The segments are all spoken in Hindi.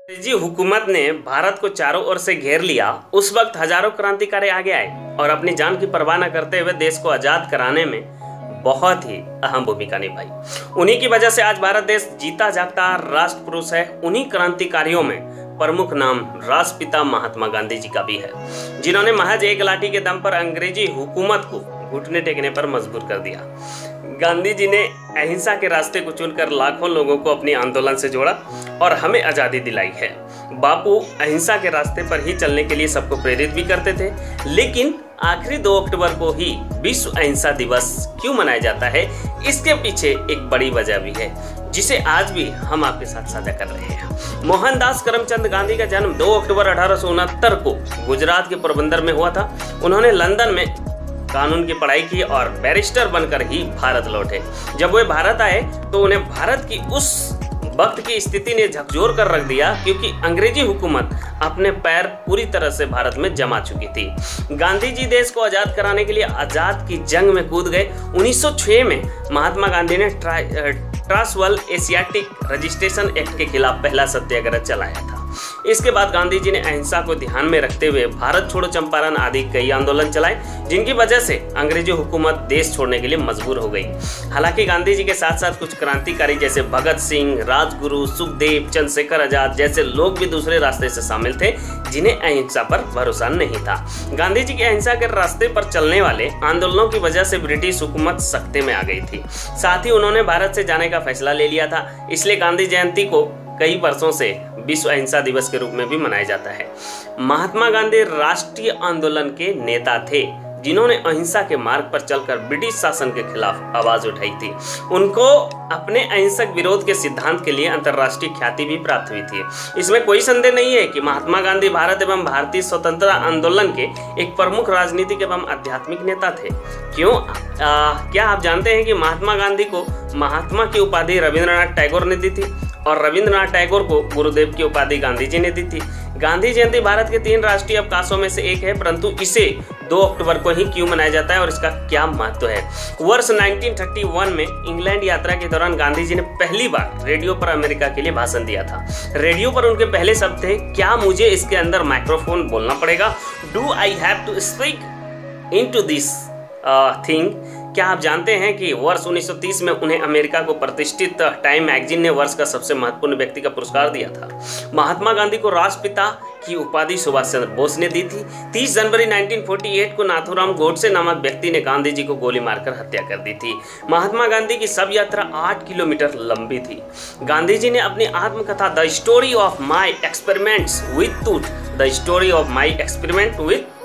अंग्रेजी हुकूमत ने भारत को चारों ओर से घेर लिया। उस वक्त हजारों क्रांतिकारी आगे आए और अपनी जान की परवाह न करते हुए देश को आजाद कराने में बहुत ही अहम भूमिका निभाई। उन्हीं की वजह से आज भारत देश जीता जागता राष्ट्र पुरुष है। उन्हीं क्रांतिकारियों में प्रमुख नाम राष्ट्रपिता महात्मा गांधी जी का भी है, जिन्होंने महज एक लाठी के दम पर अंग्रेजी हुकूमत को घुटने टेकने पर मजबूर कर दिया। गांधी जी ने अहिंसा के रास्ते को चुनकर लाखों लोगों को अपने आंदोलन से जोड़ा और हमें आजादी दिलाई है। बापू अहिंसा के रास्ते पर ही चलने के लिए सबको प्रेरित भी करते थे, लेकिन आखिरी 2 अक्टूबर को ही विश्व अहिंसा दिवस क्यों मनाया जाता है, इसके पीछे एक बड़ी वजह भी है, जिसे आज भी हम आपके साथ साझा कर रहे हैं। मोहनदास करमचंद गांधी का जन्म 2 अक्टूबर 1869 को गुजरात के पोरबंदर में हुआ था। उन्होंने लंदन में कानून की पढ़ाई की और बैरिस्टर बनकर ही भारत लौटे। जब वे भारत आए तो उन्हें भारत की उस वक्त की स्थिति ने झकझोर कर रख दिया, क्योंकि अंग्रेजी हुकूमत अपने पैर पूरी तरह से भारत में जमा चुकी थी। गांधी जी देश को आजाद कराने के लिए आजाद की जंग में कूद गए। 1906 में महात्मा गांधी ने ट्रांसवाल एशियाटिक रजिस्ट्रेशन एक्ट के खिलाफ पहला सत्याग्रह चलाया था। इसके बाद गांधी जी ने अहिंसा को ध्यान में रखते हुए भारत छोड़ो चंपारण आदि कई आंदोलन चलाए, जिनकी वजह से अंग्रेजी हुकूमत देश छोड़ने के लिए मजबूर हो गई। हालांकि गांधी जी के साथ साथ कुछ क्रांतिकारी जैसे भगत सिंह, राजगुरु, सुखदेव, चंद्रशेखर आजाद जैसे लोग भी दूसरे रास्ते से शामिल थे, जिन्हें अहिंसा पर भरोसा नहीं था। गांधी जी के अहिंसा के रास्ते पर चलने वाले आंदोलनों की वजह से ब्रिटिश हुकूमत सख्ते में आ गई थी। साथ ही उन्होंने भारत से जाने का फैसला ले लिया था। इसलिए गांधी जयंती को कई वर्षों से विश्व अहिंसा दिवस के रूप में भी मनाया जाता है। महात्मा गांधी राष्ट्रीय आंदोलन के नेता थे, जिन्होंने अहिंसा के मार्ग पर चलकर ब्रिटिश शासन के खिलाफ आवाज उठाई थी। उनको अपने अहिंसक विरोध के सिद्धांत के लिए अंतर्राष्ट्रीय ख्याति भी प्राप्त हुई थी। इसमें कोई संदेह नहीं है कि महात्मा गांधी भारत एवं भारतीय स्वतंत्रता आंदोलन के एक प्रमुख राजनीतिक एवं आध्यात्मिक नेता थे। क्या आप जानते हैं कि महात्मा गांधी को महात्मा की उपाधि रविंद्रनाथ टैगोर ने दी थी और रविंद्रनाथ टैगोर को गुरुदेव की उपाधि गांधी जी ने दी थी। गांधी जयंती भारत के 3 राष्ट्रीय अवकाशों में से एक है, परंतु इसे 2 अक्टूबर को ही क्यों मनाया जाता है और इसका क्या महत्व है। वर्ष 1931 में इंग्लैंड यात्रा के दौरान गांधी जी ने पहली बार रेडियो पर अमेरिका के लिए भाषण दिया था। रेडियो पर उनके पहले शब्द थे, क्या मुझे इसके अंदर माइक्रोफोन बोलना पड़ेगा? Do I have to speak into this thing? क्या आप जानते हैं कि वर्ष 1930 में उन्हें अमेरिका को प्रतिष्ठित टाइम मैगजीन ने वर्ष का सबसे महत्वपूर्ण व्यक्ति का पुरस्कार दिया था। महात्मा गांधी को राष्ट्रपिता की उपाधि सुभाष चंद्र बोस ने दी थी। 30 जनवरी 1948 को नाथूराम गोडसे नामक व्यक्ति ने गांधी जी को गोली मारकर हत्या कर दी थी। महात्मा गांधी की शव यात्रा 8 किलोमीटर लंबी थी। गांधी जी ने अपनी आत्मकथा the story of my experiments with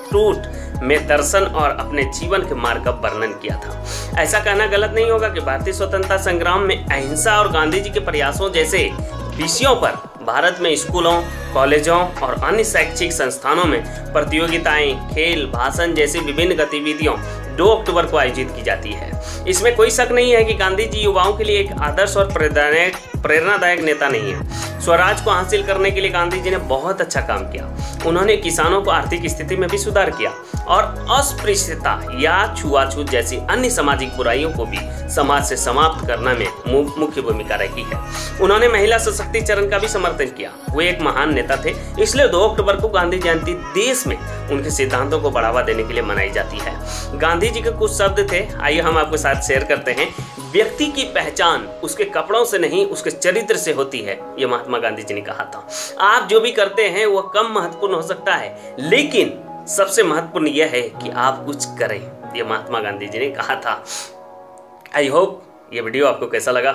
truth में दर्शन और अपने जीवन के मार्ग का वर्णन किया था। ऐसा कहना गलत नहीं होगा कि भारतीय स्वतंत्रता संग्राम में अहिंसा और गांधी जी के प्रयासों जैसे विषयों पर भारत में स्कूलों, कॉलेजों और अन्य शैक्षिक संस्थानों में प्रतियोगिताएं, खेल, भाषण जैसी विभिन्न गतिविधियों 2 अक्टूबर को आयोजित की जाती है। इसमें कोई शक नहीं है कि गांधी जी युवाओं के लिए एक आदर्श और प्रेरणादायक नेता नहीं है। स्वराज को हासिल करने के लिए गांधी जी ने बहुत अच्छा काम किया। उन्होंने किसानों को आर्थिक स्थिति में भी सुधार किया और अस्पृश्यता या छुआछूत जैसी अन्य सामाजिक बुराइयों को भी समाज से समाप्त करने में मुख्य भूमिका रखी है। उन्होंने महिला सशक्तिकरण का भी समर्थन किया। वे एक महान नेता थे, इसलिए 2 अक्टूबर को गांधी जयंती देश में उनके सिद्धांतों को बढ़ावा देने के लिए मनाई जाती है। गांधी जी के कुछ शब्द थे, आइए हम आपके साथ शेयर करते हैं। व्यक्ति की पहचान उसके कपड़ों से नहीं, उसके चरित्र से होती है, ये महात्मा गांधी जी ने कहा था। आप जो भी करते हैं वह कम महत्वपूर्ण हो सकता है, लेकिन सबसे महत्वपूर्ण यह है कि आप कुछ करें, ये महात्मा गांधी जी ने कहा था। आई होप ये वीडियो आपको कैसा लगा।